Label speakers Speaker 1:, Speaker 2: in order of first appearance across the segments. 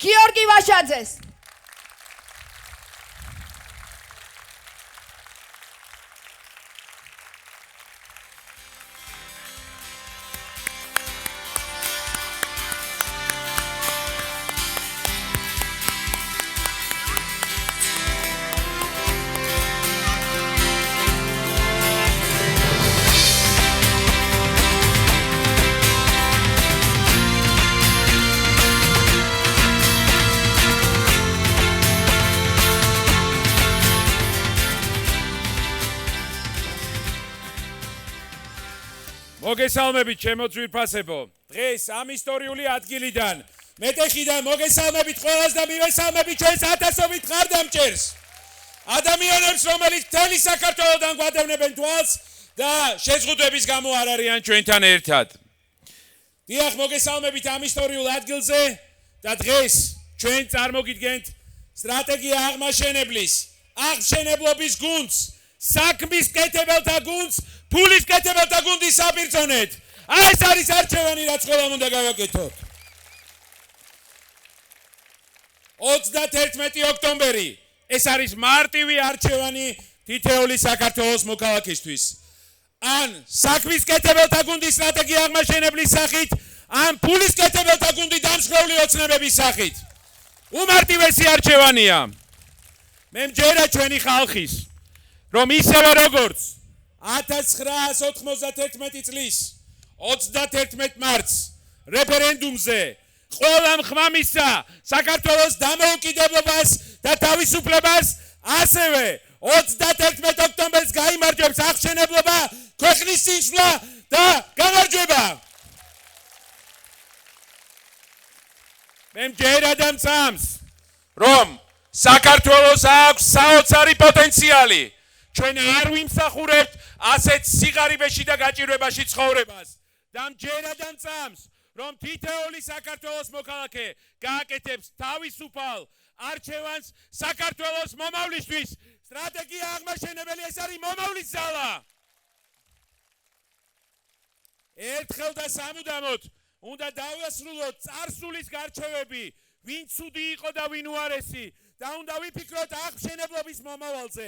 Speaker 1: გიორგი ვაშაძეს.
Speaker 2: მოგესალმებით ჩემო ძვირფასებო. დღეს ამ ისტორიული ადგილიდან მეტეხიდან მოგესალმებით ყველას და მივესალმებით ჩვენს ათასობით ხარდამჭერს. ადამიანებს, რომელიც მთელი საქართველოდან გვადევნებენ თვალს და შეზღუდვების გამო არ არიან ჩვენთან ერთად. დიახ, მოგესალმებით ამ ისტორიულ ადგილზე და დღეს ჩვენ წარმოგიდგენთ სტრატეგია აღმაშენებლის, აღმშენებლობის გუნდს, საქმის კეთებელთა გუნდს, ფულის კეთებელთა გუნდის საბრძანეთ. ეს არის არჩევანი, რაც ყველამ უნდა გავაკეთოთ. 31 ოქტომბერი ეს არის მარტივი არჩევანი თითოეული საქართველოს მოქალაქისთვის. ან საქმის კეთებელთა გუნდის სტრატეგია აღმაშენებლის სახით, ან ფულის კეთებელთა გუნდი დამსხვრეული ოცნებების სახით. უმარტივესი არჩევანია. მე მჯერა ჩვენი ხალხის, რომ ისევე როგორც 1991 წლის 31 მარტს რეფერენდუმზე ყველა მხმამისა საქართველოს დამოუკიდებლობას და თავისუფლებას, ასევე 31 ოქტომბერს გაიმარჯვებს აღმშენებლობა, ქვეყნის სისვლა და გამარჯვება. მე მჯერა და მწამს, რომ საქართველოს აქვს საოცარი პოტენციალი. ჩვენ არ ვიმსახურებთ ასეთ სიღარიბეში და გაჭირვებაში ცხოვრებას. და მჯერა და მწამს, რომ თითოეული საქართველოს მოქალაქე გააკეთებს თავისუფალ არჩევანს საქართველოს მომავლისთვის. სტრატეგია აღმაშენებელი ეს არის მომავლის ძალა. ერთხელ და სამუდამოდ უნდა დავასრულოთ წარსულის გარჩევები, ვინ ცუდი იყო და ვინ უარესი. და უნდა ვიფიქროთ აღმშენებლობის მომავალზე,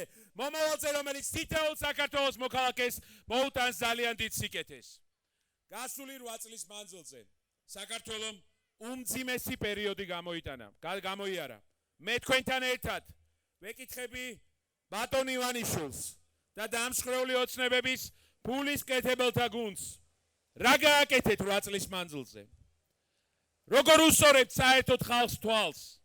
Speaker 2: რომელიც თითოეულ საქართველოს მოქალაქეს მოუტანს ძალიან დიდ სიკეთეს. გასული 8 წლის მანძილზე საქართველომ უმძიმესი პერიოდი გამოიარა. მე თქვენთან ერთად ვეკითხები ბატონ ივანიშვილს და დამსხვრეული ოცნებების ფულის კეთებელთა გუნდს. რა გააკეთეთ 8 წლის მანძილზე? როგორ უსწორებთ საერთოდ ხალხს თვალს?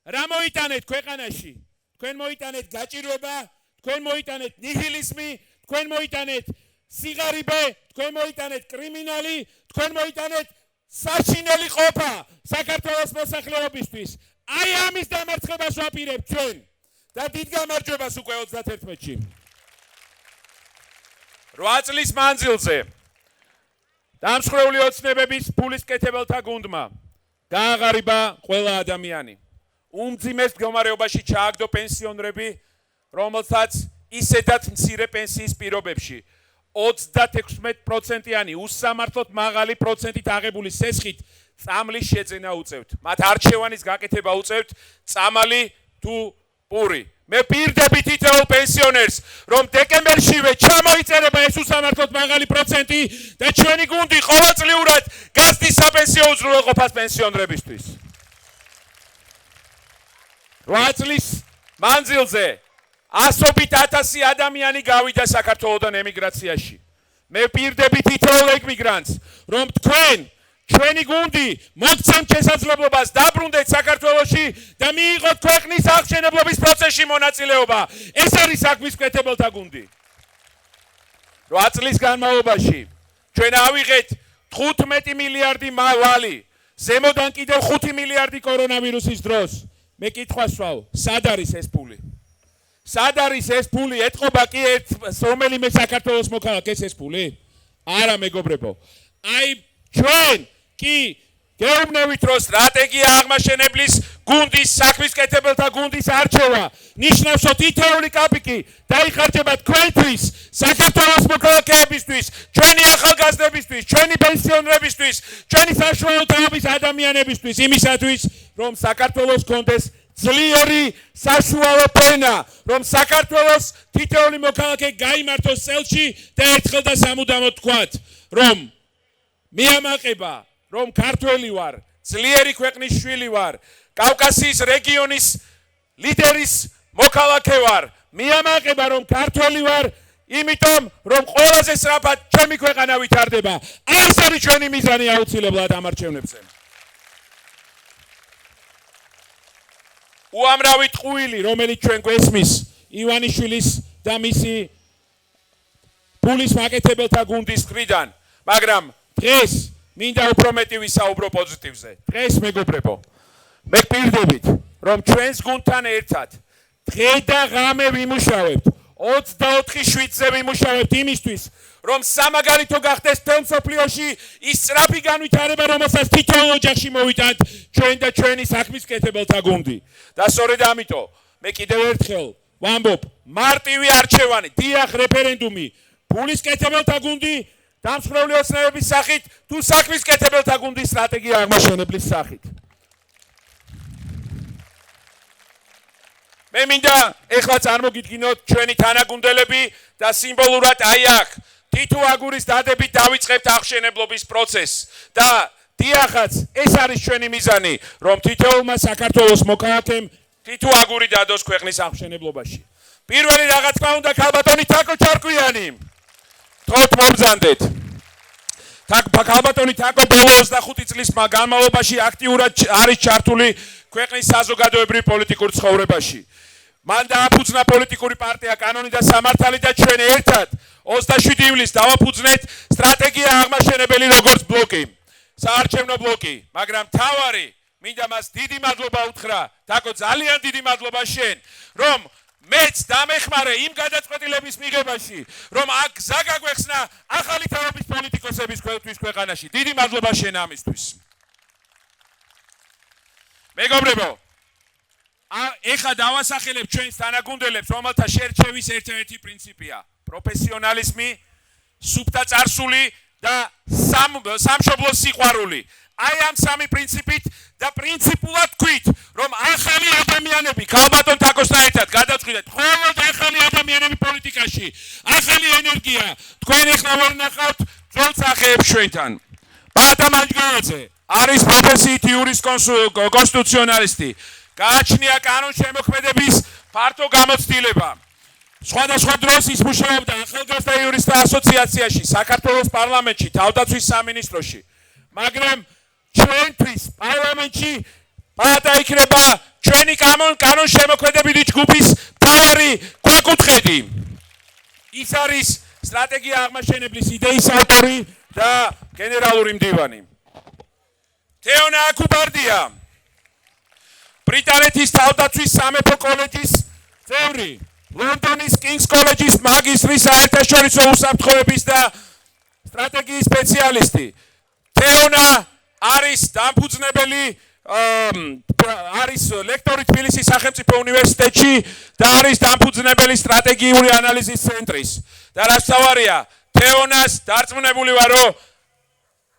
Speaker 2: რა მოიტანეთ ქვეყანაში? თქვენ მოიტანეთ გაჭირვება, თქვენ მოიტანეთ ნიჰილიზმი, თქვენ მოიტანეთ სიღარიბე, თქვენ მოიტანეთ კრიმინალი, თქვენ მოიტანეთ საშინელი ყოფა საქართველოს მოსახლეობისთვის. აი ამის დამარცხებას ვაპირებთ ჩვენ და დიდ გამარჯვებას უკვე 31-ში. 8 წლის მანძილზე დამსხვრეული ოცნებების ფულის კეთებელთა გუნდმა გააღარიბა ყველა ადამიანი. უმძიმეს მდგომარეობაში ჩააგდო პენსიონერები, რომელთაც ისედაც მცირე პენსიის პირობებში 36%-იანი უსამართლოდ მაღალი პროცენტით აღებული სესხით წამლის შეძენა უწევთ. მათ არჩევანის გაკეთება უწევთ წამალი თუ პური. მე პირდები თითოეულ პენსიონერს, რომ დეკემბერშივე ჩამოიწერება ეს უსამართლოდ მაღალი პროცენტი და ჩვენი გუნდი ყოველწლიურად გასდის საპენსიო უზრუნველყოფას პენსიონერებისთვის. 8 წლის მანძილზე 100,000 ადამიანი გავიდა საქართველოდან ემიგრაციაში. მე პირდები თითოეულ ემიგრანტს, რომ თქვენ ჩვენი გუნდი მოგცემთ შესაძლებლობას დაბრუნდეთ საქართველოში და მიიღოთ ქვეყნის აღმშენებლობის პროცესში მონაწილეობა. ეს არის საქმის კეთებელთა გუნდი. 8 წლის განმავლობაში ჩვენ ავიღეთ 15 მილიარდი ვალი, ზემოდან კიდევ 5 მილიარდი კორონავირუსის დროს. მე კითხვას ვსვავ, სად არის ეს ფული? სად არის ეს ფული? ეთყობა კი რომელიმე საქართველოს მოქალაქეს ეს ფული? არა მეგობრებო. აი ჩვენ კი გეუბნებით, რომ სტრატეგია აღმაშენებლის გუნდის, საქმის კეთებელთა გუნდის არჩევა ნიშნავს, რომ თითოეული კაპიკი დაიხარჯება თქვენთვის, საქართველოს მოქალაქეებისთვის, ჩვენი ახალგაზრდებისთვის, ჩვენი პენსიონერებისთვის, ჩვენი საშუალო თაობის ადამიანებისთვის, იმისათვის, რომ საქართველოს კონდეს ძლიერი საშუალო ფენა, რომ საქართველოს თითოეული მოქალაქე გაიმართოს წელში და ერთხელ და სამუდამოდ თქვათ, რომ მიამაყება, რომ ქართველი ვარ, ძლიერი ქვეყნის შვილი ვარ, კავკასიის რეგიონის ლიდერის მოქალაქე ვარ, მიამაყება, რომ ქართველი ვარ, იმიტომ რომ ყველაზე სწრაფად ჩემი ქვეყანა ვითარდება. ეს არის ჩვენი მიზანი აუცილებლად ამ არჩევნებზე. უამრავი ტყუილი, რომელიც ჩვენ გვესმის ივანიშვილის და მისი ფულის მაკეთებელთა გუნდის მხრიდან, მაგრამ დღეს მინდა უფრო მეტი ვისაუბრო პოზიტივზე. დღეს მეგობრებო, მე პირდებით, რომ ჩვენს გუნდთან ერთად დღე და ღამე ვიმუშავებთ, 24/7-ზე ვიმუშავებთ იმისთვის, რომ სამაგალითო გახდეს მთელ მსოფლიოში ის სწრაფი განვითარება, რომელსაც თითოეულ ოჯახში მოვიტანთ ჩვენ და ჩვენი საქმის მკეთებელთა გუნდი. და სწორედ ამიტომ მე კიდევ ერთხელ ვამბობ, მარტივი არჩევანი, დიახ, რეფერენდუმი, ფულის მკეთებელთა გუნდი დამსხვრეველი ოცნებების სახით თუ საქმის მკეთებელთა გუნდის სტრატეგია აღმაშენებლის სახით. მე მინდა ეხლა წარმოგიდგინოთ ჩვენი თანაგუნდელები და სიმბოლურად აი აქ თითო აგურის დადებით დავიწყებთ აღშენებლობის პროცესს და დიახაც ეს არის ჩვენი მიზანი, რომ თითოეულმა საქართველოს მოქალაქემ თითო აგური დადოს ქვეყნის აღშენებლობაში. პირველი რა თქმა უნდა ქალბატონი თაკო ჩარკვიანი. თოთ მომზანდეთ. ქალბატონი თაკო ბოლო 25 წლის განმავლობაში აქტიურად არის ჩართული ქვეყნის საზოგადოებრივ პოლიტიკურ ცხოვრებაში. მან დააფუძნა პოლიტიკური პარტია კანონი და სამართალი და ჩვენ ერთად 27 ივლისს დავაფუძნეთ სტრატეგია აღმაშენებელი როგორც ბლოკი, საარჩევნო ბლოკი, მაგრამ თავარი მინდა მას დიდი მადლობა უთხრა, თაკო ძალიან დიდი მადლობა შენ, რომ მეც დამეხმარე იმ გადაწყვეტილების მიღებაში, რომ აქ გზა გაგვეხსნა ახალი თავების პოლიტიკოსების ქვეყანაში. დიდი მადლობა შენ ამისთვის. მეგობრებო, ეხლა დავასახელებ ჩვენს თანაგუნდელებს, რომელთა შერჩევის ერთ-ერთი პრინციპია პროფესიონალიზმი, სუფთა წარსული და სამშობლოს სიყვარული. აი ამ სამი პრინციპით და პრინციპულად თქვით, რომ ახალი ადამიანები ქალბატონ თაკოსთან ერთად გადავწყვიტეთ, მხოლოდ ახალი ადამიანები პოლიტიკაში, ახალი ენერგია, თქვენ ეხლა ვერ ნახავთ ძველ სახეებს ჩვენთან. ბატა მანჯგალაძე არის პროფესიით იურისკონსტიტუციონალისტი. გააჩნია კანონშემოქმედების ფართო გამოცდილება. სხვადასხვა დროს ის მუშაობდა ახალგაზრდა იურისტთა ასოციაციაში, საქართველოს პარლამენტში, თავდაცვის სამინისტროში. მაგრამ ჩვენთვის პარლამენტში პატა იქნება ჩვენი კანონშემოქმედებითი ჯგუფის მთავარი ქვაკუთხედი. ის არის სტრატეგია აღმაშენებლის იდეის ავტორი და გენერალური მდივანი. თეონა აკუბარდია, ბრიტანეთის თავდაცვის სამეფო კოლეჯის წევრი, ლონდონის კინგს კოლეჯის მაგისტრის საერთაშორისო უსაფრთხოების და სტრატეგიის სპეციალისტი. თეონა არის დამფუძნებელი, არის ლექტორი თბილისის სახელმწიფო უნივერსიტეტში და არის დამფუძნებელი სტრატეგიული ანალიზის ცენტრის. და რაც თავარია, თეონას დარწმუნებული ვარ, რომ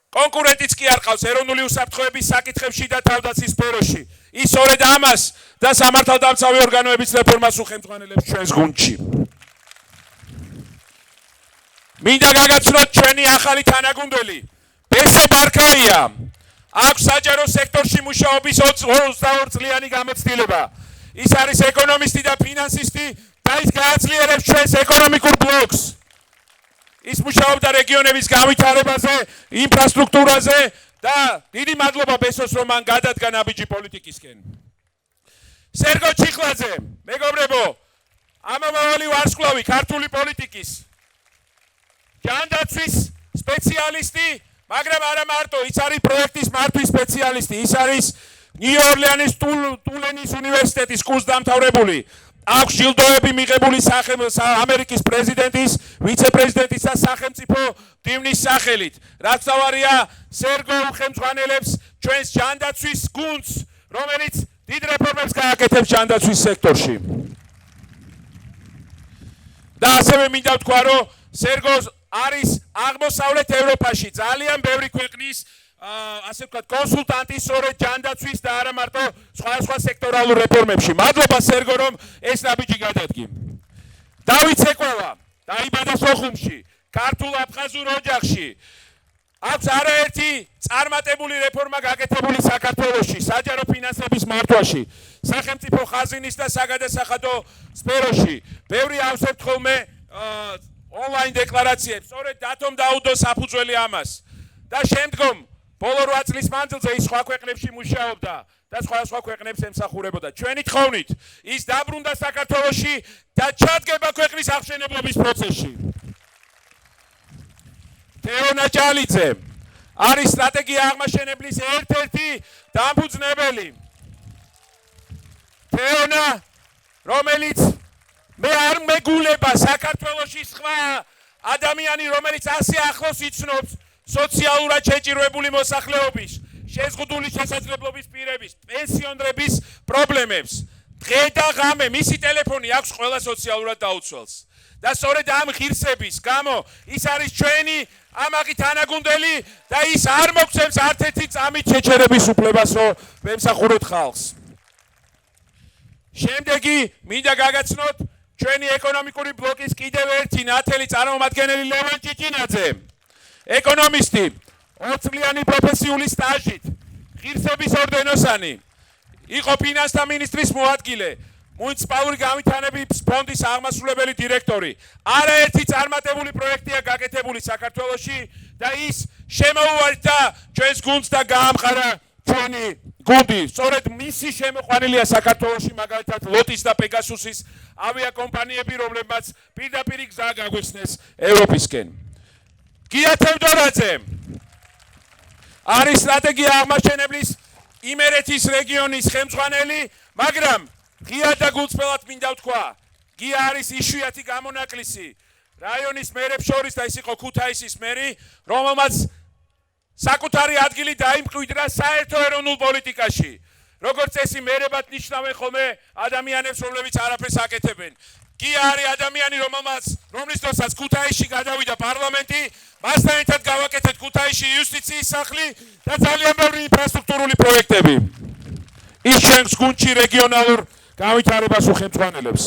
Speaker 2: კონკურენტიც კი არ ყავს ეროვნული უსაფრთხოების საკითხებში და თავდაცვის სფეროში. ის სწორედ ამას და სამართალდამცავი ორგანოების რეფორმას უხელმძღვანელებს ჩვენს გუნდში. მინდა გაგაცნოთ ჩვენი ახალი თანაგუნდელი ბესო ბარქაია. აქვს საჯარო სექტორში მუშაობის 22 წლიანი გამოცდილება. ის არის ეკონომისტი და ფინანსისტი და ის გააძლიერებს ჩვენს ეკონომიკურ ბლოკს. ის მუშაობდა რეგიონების განვითარებაზე, ინფრასტრუქტურაზე და დიდი მადლობა ბესოს, რომ მან გადადგა ნაბიჯი პოლიტიკისკენ. სერგო ჩიხლაძე, მეგობრებო, ამავალი ვარსკვლავი ქართული პოლიტიკის ჯანდაცვის სპეციალისტი, მაგრამ არა მარტო, ის არის პროექტის მართვის სპეციალისტი, ის არის ნიუ-ორლეანის ტულენის უნივერსიტეტის კურსდამთავრებული. აქვს ჯილდოები მიღებული ამერიკის პრეზიდენტის, ვიცე-პრეზიდენტის და სახელმწიფო მდივნის სახელით. რაც თავარია, სერგო უხელმძღვანელებს ჩვენს ჯანდაცვის გუნდს, რომელიც დიდ რეფორმებს გააკეთებს ჯანდაცვის სექტორში. და ასევე მინდა ვთქვა, რომ სერგო არის აღმოსავლეთ ევროპაში ძალიან ბევრი ქვეყნის ასე ვთქვათ, კონსულტანტი სწორედ ჯანდაცვის და არა მარტო სხვა სექტორალურ რეფორმებში. მადლობა სერგო, რომ ეს ნაბიჯი გადადგი. დავით ცეკვავა დაიბადა სოხუმში, ქართულ აფხაზურ ოჯახში. აქვს არაერთი წარმატებული რეფორმა გაკეთებული საქართველოში, საჯარო ფინანსების მართვაში, სახელმწიფო ხაზინის და საგადასახადო სფეროში. ბევრი ავსებთ ხოლმე ონლაინ დეკლარაციებს, სწორედ დათომ დაუდო საფუძველი ამას. და შემდგომ ბოლო 8 წლის მანძილზე ის სხვა ქვეყნებში მუშაობდა და სხვა ქვეყნებს ემსახურებოდა. ჩვენი თხოვნით ის დაბრუნდა საქართველოში და ჩადგება ქვეყნის აღშენებლობის პროცესში. თეონა ჭალიძე არის სტრატეგია აღმაშენებლის ერთ-ერთი დამფუძნებელი. თეონა, რომელიც მე არ მეგულება საქართველოში სხვა ადამიანი, რომელიც ასე ახლოს იცნობს სოციალურად შეჭირვებული მოსახლეობის, შეზღუდული შესაძლებლობის პირების, პენსიონერების პრობლემებს. დღე და ღამე მისი ტელეფონი აქვს ყველა სოციალურად დაუცველს. და სწორედ ამ ღირსების გამო ის არის ჩვენი ამაღი თანაგუნდელი და ის არ მოგცემს არც ერთი წამით შეჩერების უფლებასო ვემსახურეთ ხალხს. შემდეგი მინდა გაგაცნოთ ჩვენი ეკონომიკური ბლოკის კიდევ ერთი ნათელი წარმომადგენელი ლევან ჭიჭინაძე. ეკონომისტი, 20 წლიანი პროფესიული სტაჟით, ღირსების ორდენოსანი, იყო ფინანსთა მინისტრის მოადგილე, მუნიციპალური განვითარების ფონდის აღმასრულებელი დირექტორი. არაერთი წარმატებული პროექტია გაკეთებული საქართველოში და ის შემოუვარდა ჩვენს გუნდს და გაამყარა ჩვენი გუნდი. სწორედ მისი შემოყვანილია საქართველოში მაგალითად ლოტის და პეგასუსის ავიაკომპანიები, რომლებმაც პირდაპირ გზა გაგვიხსნეს ევროპისკენ. გია თევდორაძე არის სტრატეგია აღმაშენებლის იმერეთის რეგიონის ხელმძღვანელი, მაგრამ გია და გულწრფელად მინდა ვთქვა, გია არის იშვიათი გამონაკლისი რაიონის მერებს შორის და ის იყო ქუთაისის მერი, რომელმაც საკუთარი ადგილი დაიმკვიდრა საერთო ეროვნულ პოლიტიკაში. როგორც წესი მერებად ნიშნავენ ხოლმე ადამიანებს, რომლებიც არაფერს აკეთებენ. გია არის ადამიანი, რომლის დროსაც ქუთაისში გადავიდა პარლამენტი, მასთან ერთად გავაკეთეთ ქუთაისში იუსტიციის სახლი და ძალიან ბევრი ინფრასტრუქტურული პროექტები. ის ჩვენს გუნდში რეგიონალურ განვითარებას უხელმძღვანელებს.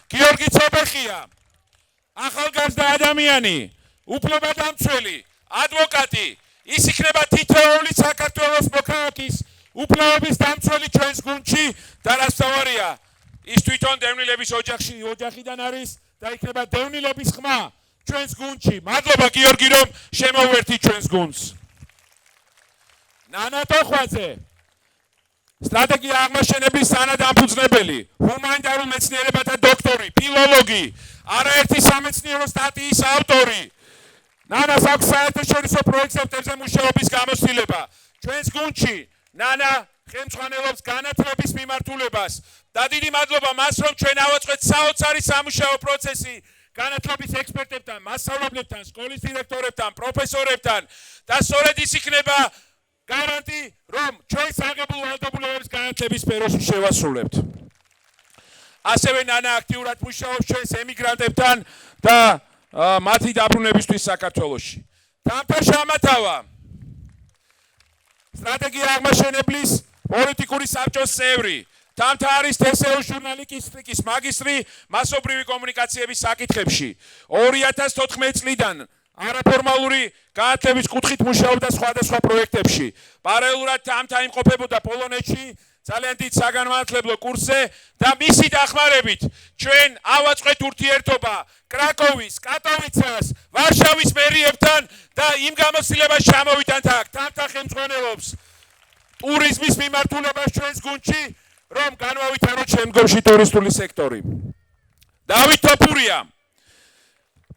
Speaker 2: გიორგი ცობეხია, ახალგაზრდა ადამიანი, უფლებადამცველი, ადვოკატი, ის იქნება თითოეული საქართველოს მოქალაქის უფლებების დამცველი ჩვენს გუნდში და რაც თავარია, ის თვითონ დევნილების ოჯახიდან არის და იქნება დევნილების ხმა ჩვენს გუნდში. მადლობა გიორგი, რომ შემოვერთი ჩვენს გუნდს. ნანა ტოხვაძე, სტრატეგია აღმაშენების სანადამფუძნებელი, ჰუმანიტარულ მეცნიერებათა დოქტორი, ფილოლოგი, არაერთი სამეცნიერო სტატიის ავტორი. ნანას აქვს საერთაშორისო პროექტებზე მუშაობის გამოცდილება. ჩვენს გუნდში ნანა ხელმძღვანელობს განათლების მიმართულებას და დიდი მადლობა მას, რომ ჩვენ ავაწყეთ საოცარი სამუშაო პროცესი განათლების ექსპერტებთან, მასწავლებლებთან, სკოლის დირექტორებთან, პროფესორებთან და სწორედ ის იქნება გარანტი, რომ ჩვენ საგებულო ვალდებულებების განათლების სფეროში შევასრულებთ. ასევე ნანა აქტიურად მუშაობს ჩვენს ემიგრანტებთან და მათი დაბრუნებისთვის საქართველოში. თამთა შამათავა, სტრატეგია აღმაშენებლის პოლიტიკური საბჭოს წევრი. თამთა არის თსეო ჟურნალისტიკის მაგისტრი მასობრივი კომუნიკაციების საკითხებში. 2014 წლიდან არაფორმალური განათლების კუთხით მუშაობდა სხვადასხვა პროექტებში. პარალელურად თამთა იმყოფებოდა პოლონეთში ძალიან დიდ საგანმანათლებლო კურსზე და მისი დახმარებით ჩვენ ავაწყეთ ურთიერთობა კრაკოვის, კატოვიცას, ვარშავის მერიებთან და იმ გამოცდილებას ჩამოვიდანთ აქ. თამთა ხელმძღვანელობს ტურიზმის მიმართულებას ჩვენს გუნდში, რომ განვავითაროთ შემდგომში ტურისტული სექტორი. დავით თოფურია,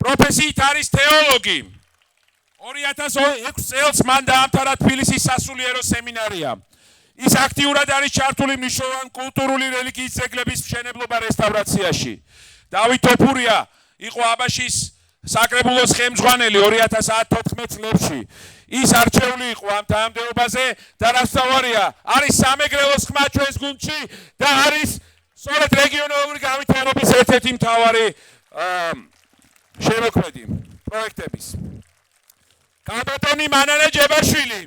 Speaker 2: პროფესიით არის თეოლოგი. 2006 წელს მან დაამთავრა თბილისის სასულიერო სემინარია. ის აქტიურად არის ჩართული მნიშვნელოვანი კულტურული რელიგიის ძეგლების მშენებლობა რესტავრაციაში. დავით თოფურია იყო აბაშის საკრებულოს ხელმძღვანელი 2014 წლებში. ის არჩეული იყო ამ თანამდებობაზე და რაც თავარია, არის სამეგრელოს ხმა ჩვენს გუნდში და არის სწორედ რეგიონალური განვითარების ერთ-ერთი მთავარი შემოქმედი პროექტების. კაბატონი მანანა ჯებაშვილი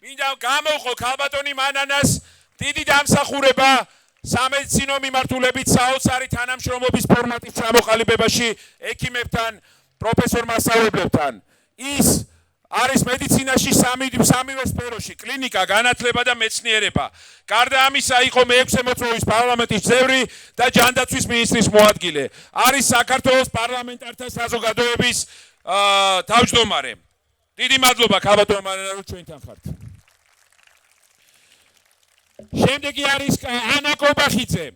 Speaker 2: მინდა გამოვყო ქალბატონი მანანას დიდი დამსახურება სამედიცინო მიმართულებით საოცარი თანამშრომლობის ფორმატის ჩამოყალიბებაში ექიმებთან, პროფესორ მასწავლებლებთან. ის არის მედიცინაში სამივე სფეროში, კლინიკა, განათლება და მეცნიერება. გარდა ამისა იყო მე-6 მოწვევის პარლამენტის წევრი და ჯანდაცვის მინისტრის მოადგილე. არის საქართველოს პარლამენტართა საზოგადოების თავმჯდომარე. დიდი მადლობა ქალბატონ მანანა, რომ ჩვენთან ხართ. შემდეგი არის ანა კობახიძე.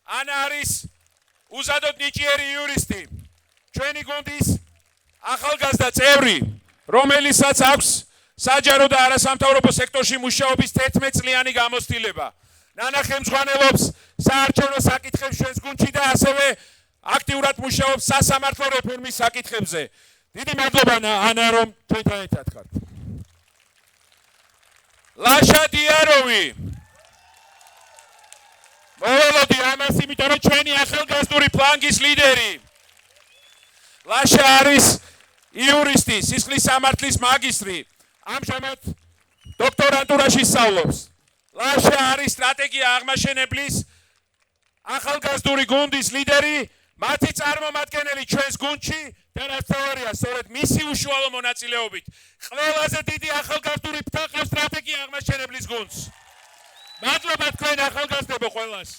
Speaker 2: ანა არის უზადოდ ნიჭიერი იურისტი. ჩვენი გუნდის ახალგაზრდა წევრი, რომელსაც აქვს საჯარო და არასამთავრობო სექტორში მუშაობის 11 წლიანი გამოცდილება. ნანა ხელმძღვანელობს საარჩევნო საკითხებს ჩვენს გუნდში და ასევე აქტიურად მუშაობს სასამართლო რეფორმის საკითხებზე. დიდი მადლობა ანა, რომ ჩვენთან ერთად ხართ. ლაშა დიაროვი. მოველოდი ამას, იმიტომ რომ ჩვენი ახალგაზრდული ფლანგის ლიდერი. ლაშა არის იურისტი, სისხლის სამართლის მაგისტრი. ამჟამად დოქტორანტურაში სწავლობს. ლაშა არის სტრატეგია აღმაშენებლის ახალგაზრდული გუნდის ლიდერი, მათი წარმომადგენელი ჩვენს გუნდში და რაც თავარია, სწორედ მისი უშუალო მონაწილეობით ყველაზე დიდი ახალგაზრდული ფრთა სტრატეგია აღმაშენებლის გუნდს. მადლობა თქვენ ახალგაზრდებო ყველას.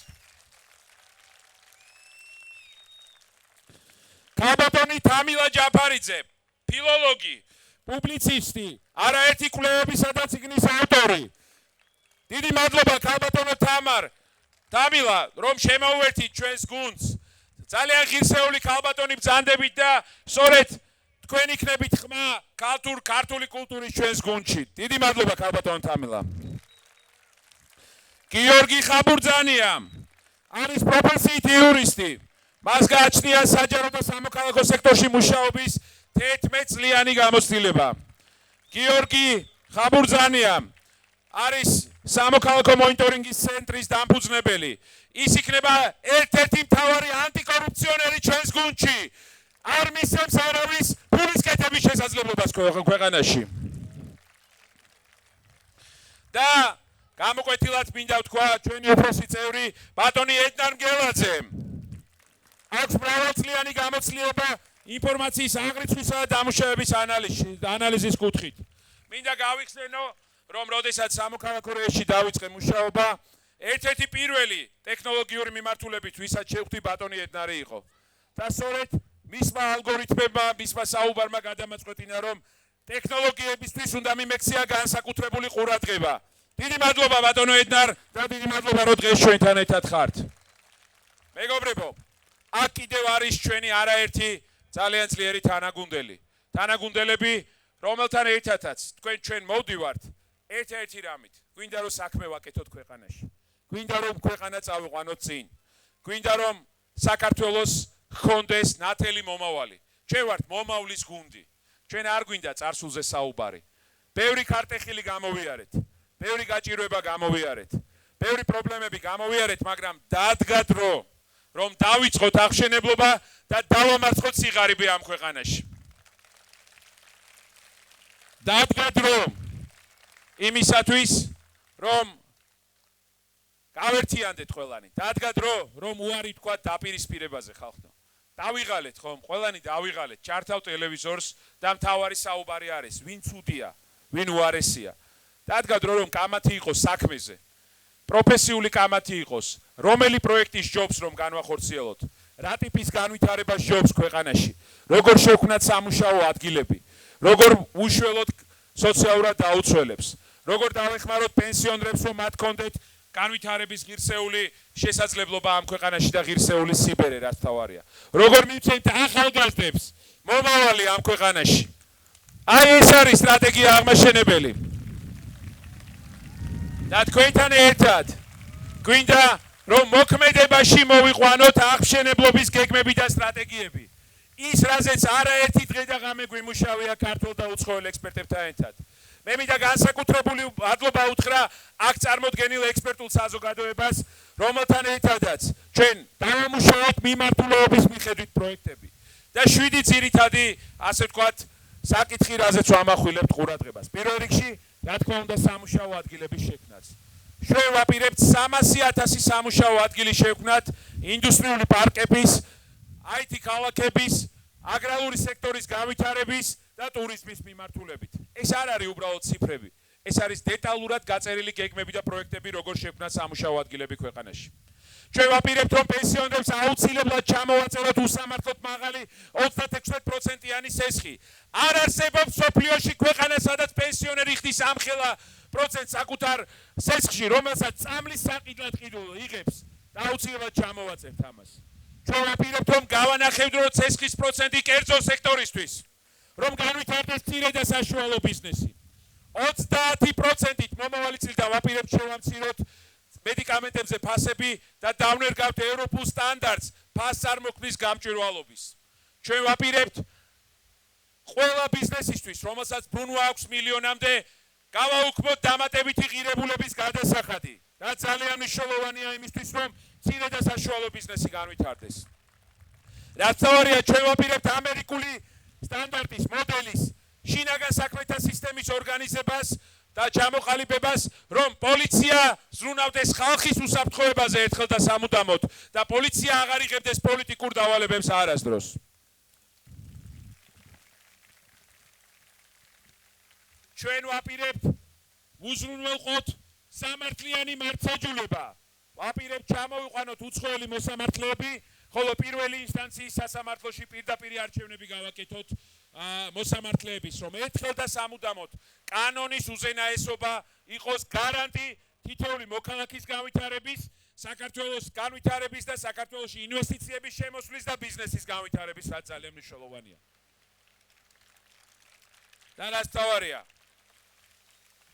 Speaker 2: ქალბატონი თამილა ჯაფარიძე, ფილოლოგი, პუბლიცისტი, არაერთი კვლევებისა და წიგნის ავტორი. დიდი მადლობა ქალბატონო თამილა, რომ შემოუერთით ჩვენს გუნდს. ძალიან ღირსეული ქალბატონი ბრძანდებით და სწორედ თქვენ იქნებით ხმა ქართული კულტურის ჩვენს გუნდში. დიდი მადლობა ქალბატონო თამილა. გიორგი ხაბურძანია არის პროფესიით იურისტი. მას გააჩნია საჯარო და სამოქალაქო სექტორში მუშაობის 11 წლიანი გამოცდილება. გიორგი ხაბურძანია არის სამოქალაქო მონიტორინგის ცენტრის დამფუძნებელი. ის იქნება ერთ-ერთი მთავარი ანტიკორუფციონერი ჩვენს გუნდში. არ მისცემს არავის ფულის კეთების შესაძლებლობას ქვეყანაში. და გამოკვეთილად მინდა ვთქვა ჩვენი უფროსი წევრი ბატონი ედნარ მგელაძე. აქვს მრავალწლიანი გამოცდილება ინფორმაციის აღრიცხვისა და დამუშავების ანალიზის კუთხით. მინდა გავიხსენო, რომ როდესაც სამოქალაქო რეესტრში დავიწყე მუშაობა, ერთ-ერთი პირველი ტექნოლოგიური მიმართულებით, ვისაც შევხვდი ბატონი ედნარი იყო. და სწორედ მისმა ალგორითმებმა, მისმა საუბარმა გადამაწყვეტინა, რომ ტექნოლოგიებისთვის უნდა მიმექცია განსაკუთრებული ყურადღება. დიდი მადლობა ბატონო ედნარ და დიდი მადლობა, რომ დღეს ჩვენთან ერთად ხართ. მეგობრებო, აქ კიდევ არის ჩვენი არაერთი ძალიან ძლიერი თანაგუნდელები, რომელთან ერთადაც ჩვენ მოვდივართ ერთ-ერთი რამით. გვინდა რომ საქმე ვაკეთოთ ქვეყანაში. გვინდა რომ ქვეყანა წავიყვანოთ წინ. გვინდა რომ საქართველოს ჰქონდეს ნათელი მომავალი. ჩვენ ვართ მომავლის გუნდი. ჩვენ არ გვინდა წარსულზე საუბარი. ბევრი ქარტეხილი გამოვიარეთ. ბევრი გაჭირვება გამოვიარეთ. ბევრი პრობლემები გამოვიარეთ, მაგრამ დადგა დრო, რომ დავიწყოთ აღშენებლობა და დავამარცხოთ სიღარიბე ამ ქვეყანაში. დადგა დრო იმისათვის, რომ გავერთიანდეთ ყველანი. დადგა დრო, რომ უარი თქვათ დაპირისპირებაზე ხალხთან. დავიღალეთ ხომ, ყველანი დავიღალეთ, ჩართავ ტელევიზორს და მთავარი საუბარი არის, ვინ ცუდია, ვინ უარესია. დადგა დრო, რომ კამათი იყოს საქმეზე. პროფესიული კამათი იყოს, რომელი პროექტის ჯობს რომ განვახორციელოთ, რა ტიპის განვითარებას ჯობს ქვეყანაში, როგორ შევქმნათ სამუშაო ადგილები, როგორ უშველოთ სოციალურად დაუცველებს, როგორ დავეხმაროთ პენსიონერებს, რომ მათ ჰქონდეთ განვითარების ღირსეული შესაძლებლობა ამ ქვეყანაში და ღირსეული სიბერე, რაც თავარია. როგორ მივცემთ ახალგაზრდებს მომავალი ამ ქვეყანაში. აი ეს არის სტრატეგია აღმაშენებელი. და თქვენთან ერთად გვინდა რომ მოქმედებაში მოვიყვანოთ აღშენებლობის გეგმები და სტრატეგიები. ის რაზეც არაერთი დღე და ღამე გვიმუშავია ქართულ და უცხოელ ექსპერტებთან ერთად. მე მინდა განსაკუთრებული მადლობა უთხრა აქ წარმოდგენილ ექსპერტულ საზოგადოებას, რომელთან ერთადაც ჩვენ დავამუშავოთ მიმართულების მიხედვით პროექტები და 7 ძირითადი, ასე ვთქვათ, საკითხი, რაზეც ვამახვილებთ ყურადღებას. პირველ რიგში, რა თქმა უნდა, სამუშაო ადგილების შექმნაც. ჩვენ ვაპირებთ 300,000 სამუშაო ადგილი შევქმნათ ინდუსტრიული პარკების, IT ქალაქების, აგრარული სექტორის განვითარების და ტურიზმის მიმართულებით. ეს არ არის უბრალოდ ციფრები. ეს არის დეტალურად გაწერილი გეგმები და პროექტები, როგორ შექმნათ სამუშაო ადგილები ქვეყანაში. ჩვენ ვაპირებთ, რომ პენსიონერებს აუცილებლად ჩამოვაწეროთ უსამართლოდ მაღალი 36%-იანი სესხი. არ არსებობს მსოფლიოში ქვეყანა, სადაც პენსიონერი ხდის ამხელა პროცენტს საკუთარ სესხში, რომელსაც წამლის საყიდლად ყიდულო იღებს და აუცილებლად ჩამოვაწერთ ამას. ჩვენ ვაპირებთ, რომ გავანახებდეთ სესხის პროცენტი კერძო სექტორისთვის, რომ განვითარდეს მცირე და საშუალო ბიზნესი. 30%-ით მომავალი წლიდან ვაპირებთ შევამციროთ მედიკამენტებზე ფასები და დავნერგავთ ევროპულ სტანდარტს ფასწარმოქმნის გამჭვირვალობის. ჩვენ ვაპირებთ ყველა ბიზნესისთვის, რომელსაც ბრუნვა აქვს მილიონამდე, გავაუქმოთ დამატებითი ღირებულების გადასახადი. და ძალიან მნიშვნელოვანია იმისთვის, რომ მცირე და საშუალო ბიზნესი განვითარდეს. რაც თავარია, ჩვენ ვაპირებთ ამერიკული სტანდარტის მოდელის შინაგან საქმეთა სისტემის ორგანიზებას და ჩამოყალიბებას, რომ პოლიცია ზრუნავდეს ხალხის უსაფრთხოებაზე ერთხელ და სამუდამოდ და პოლიცია აღარ იღებდეს პოლიტიკურ დავალებებს არასდროს. ჩვენ ვაპირებთ უზრუნველყოთ სამართლიანი მართლმსაჯულება. ვაპირებთ ჩამოვიყვანოთ უცხოელი მოსამართლეები, ხოლო პირველი ინსტანციის სასამართლოში პირდაპირ არჩევნები გავაკეთოთ მოსამართლეების, რომ ერთხელ და სამუდამოდ კანონის უზენაესობა იყოს გარანტი თითოეული მოქალაქის განვითარების, საქართველოს განვითარების და საქართველოში ინვესტიციების შემოსვლის და ბიზნესის განვითარების, რაც ძალიან მნიშვნელოვანია. და რაც თავარია,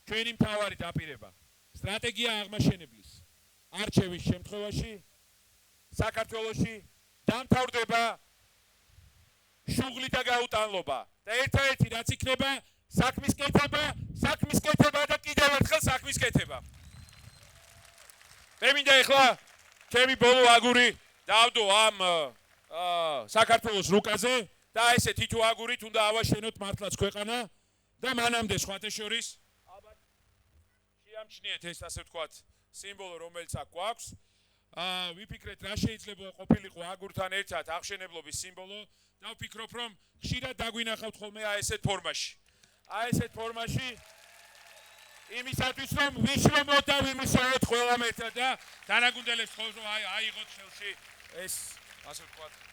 Speaker 2: ჩვენი მთავარი დაპირება სტრატეგია აღმაშენებლის არჩევის შემთხვევაში საქართველოში დამთავრდება შუღლი და გაუტანლობა და ერთადერთი რაც იქნება საქმის კეთება და კიდევ ერთხელ საქმის კეთება. მე მინდა ეხლა ჩემი ბოლო აგური დავდო ამ საქართველოს რუკაზე და ესე თითო აგურით უნდა ავაშენოთ მართლაც ქვეყანა და მანამდე სხვათა შორის ალბათ შეამჩნიეთ ეს ასე ვთქვათ სიმბოლო, რომელიც აქ გვაქვს. ვიფიქრეთ, რა შეიძლება ყოფილიყო აგურთან ერთად აღშენებლობის სიმბოლო და ვფიქრობ, რომ ხშირად დაგვინახავთ ხოლმე ესეთ ფორმაში. ესეთ ფორმაში იმისათვის, რომ ვიშრომოთ და ვიმუშაოთ ყველამ ერთად და დანაგუნდელებს ხოლმე აიღოთ ხელში ეს ასე ვთქვათ